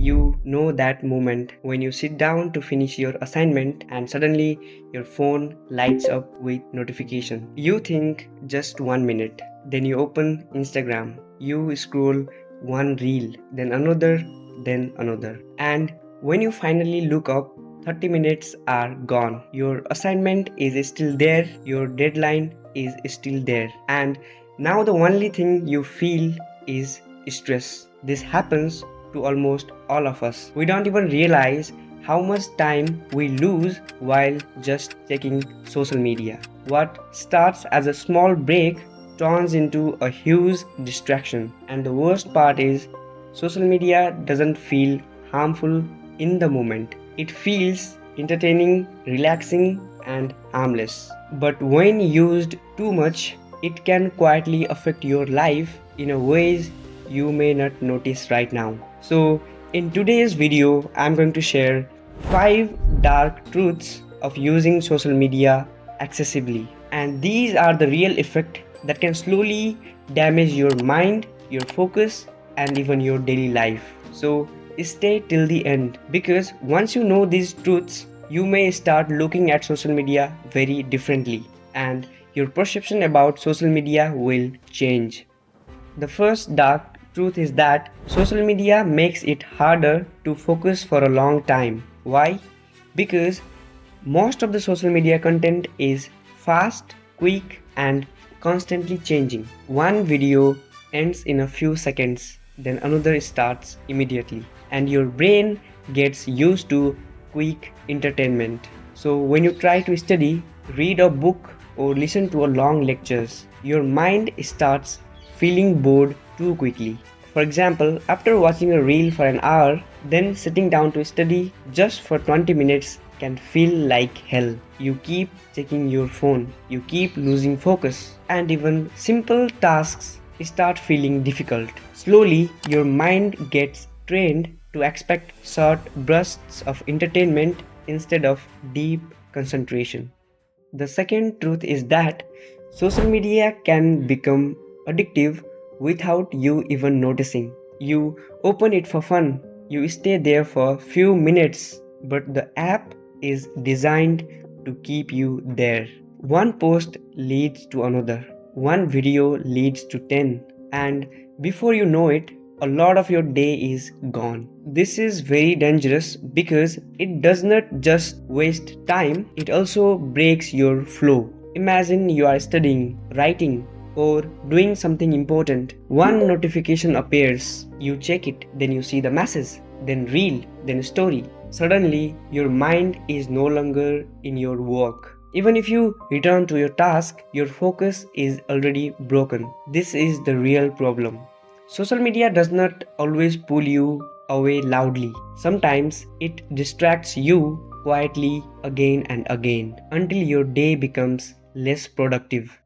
You know that moment when you sit down to finish your assignment and suddenly your phone lights up with notification. You think just 1 minute, then you open Instagram. You scroll one reel, then another. And when you finally look up, 30 minutes are gone. Your assignment is still there, your deadline is still there, and now the only thing you feel is stress. This happens to almost all of us. We don't even realize how much time we lose while just checking social media. What starts as a small break turns into a huge distraction, and the worst part is social media doesn't feel harmful in the moment. It feels entertaining, relaxing, and harmless. But when used too much, it can quietly affect your life in a ways you may not notice right now. So, in today's video, I'm going to share 5 dark truths of using social media excessively. And these are the real effect that can slowly damage your mind, your focus, and even your daily life. So, stay till the end because once you know these truths, you may start looking at social media very differently and your perception about social media will change. The first dark truth is that social media makes it harder to focus for a long time. Why? Because most of the social media content is fast, quick, and constantly changing. One video ends in a few seconds, then another starts immediately, and your brain gets used to quick entertainment. So, when you try to study, read a book, or listen to a long lectures, your mind starts feeling bored too quickly. For example, after watching a reel for an hour, then sitting down to study just for 20 minutes can feel like hell. You keep checking your phone, you keep losing focus, and even simple tasks start feeling difficult. Slowly, your mind gets trained to expect short bursts of entertainment instead of deep concentration. The second truth is that social media can become addictive without you even noticing. You open it for fun, you stay there for few minutes, but the app is designed to keep you there. One post leads to another, one video leads to 10, and before you know it, a lot of your day is gone. This is very dangerous because it does not just waste time, it also breaks your flow. Imagine you are studying, writing, or doing something important. One notification appears, you check it, then you see the message, then reel, then story. Suddenly, your mind is no longer in your work. Even if you return to your task, your focus is already broken. This is the real problem. Social media does not always pull you away loudly. Sometimes it distracts you quietly again and again until your day becomes less productive.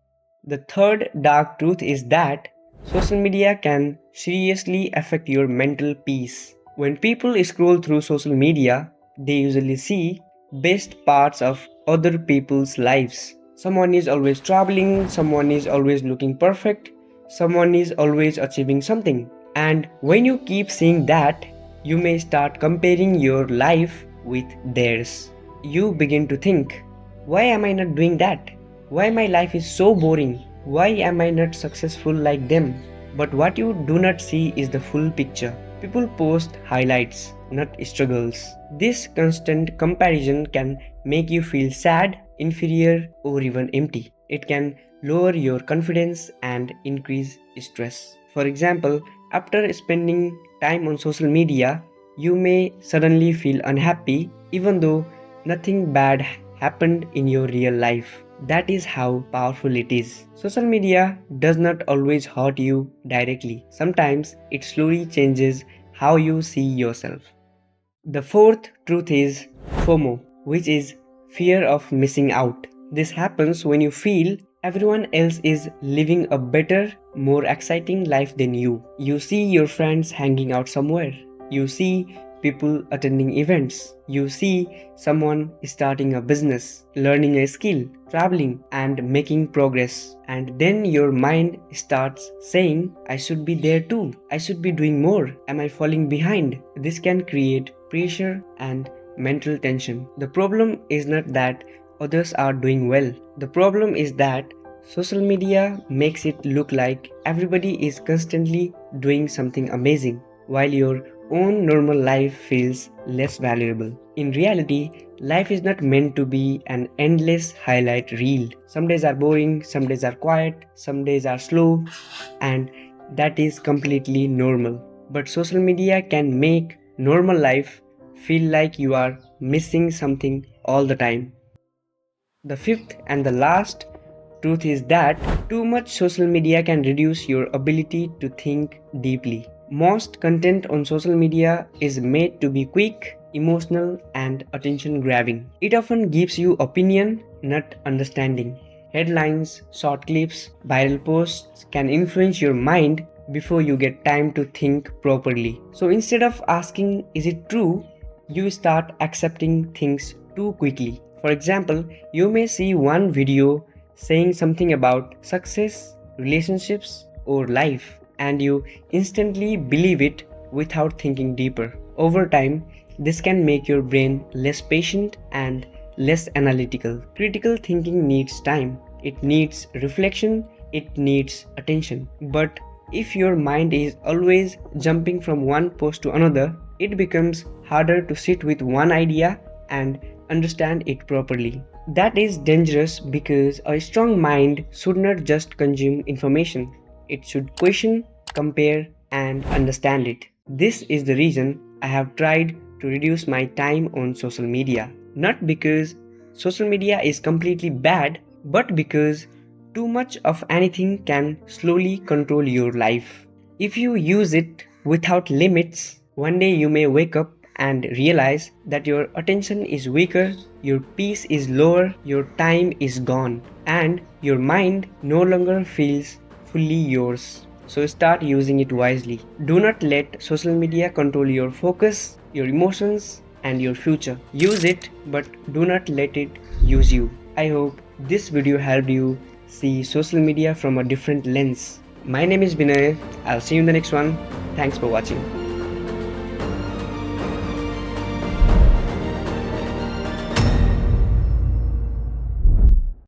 The third dark truth is that social media can seriously affect your mental peace. When people scroll through social media, they usually see best parts of other people's lives. Someone is always traveling, someone is always looking perfect, someone is always achieving something. And when you keep seeing that, you may start comparing your life with theirs. You begin to think, why am I not doing that? Why my life is so boring? Why am I not successful like them? But what you do not see is the full picture. People post highlights, not struggles. This constant comparison can make you feel sad, inferior, or even empty. It can lower your confidence and increase stress. For example, after spending time on social media, you may suddenly feel unhappy even though nothing bad happened in your real life. That is how powerful it is. Social media does not always hurt you directly. Sometimes it slowly changes how you see yourself. The fourth truth is FOMO, which is fear of missing out. This happens when you feel everyone else is living a better, more exciting life than you. You see your friends hanging out somewhere. You see people attending events. You see someone starting a business, learning a skill, traveling, and making progress. And then your mind starts saying, I should be there too. I should be doing more. Am I falling behind? This can create pressure and mental tension. The problem is not that others are doing well. The problem is that social media makes it look like everybody is constantly doing something amazing, while your own normal life feels less valuable. In reality, life is not meant to be an endless highlight reel. Some days are boring, some days are quiet, some days are slow, and that is completely normal. But social media can make normal life feel like you are missing something all the time. The fifth and the last truth is that too much social media can reduce your ability to think deeply. Most content on social media is made to be quick, emotional, and attention grabbing. It often gives you opinion, not understanding. Headlines, short clips, viral posts can influence your mind before you get time to think properly. So instead of asking, is it true? You start accepting things too quickly. For example, you may see one video saying something about success, relationships, or life, and you instantly believe it without thinking deeper. Over time, this can make your brain less patient and less analytical. Critical thinking needs time, it needs reflection, it needs attention. But if your mind is always jumping from one post to another, it becomes harder to sit with one idea and understand it properly. That is dangerous because a strong mind should not just consume information, it should question, compare, and understand it. This is the reason I have tried to reduce my time on social media. Not because social media is completely bad, but because too much of anything can slowly control your life. If you use it without limits, one day you may wake up and realize that your attention is weaker, your peace is lower, your time is gone, and your mind no longer feels fully yours. So start using it wisely. Do not let social media control your focus, your emotions, and your future. Use it, but do not let it use you. I hope this video helped you see social media from a different lens. My name is Binay. I'll see you in the next one. Thanks for watching.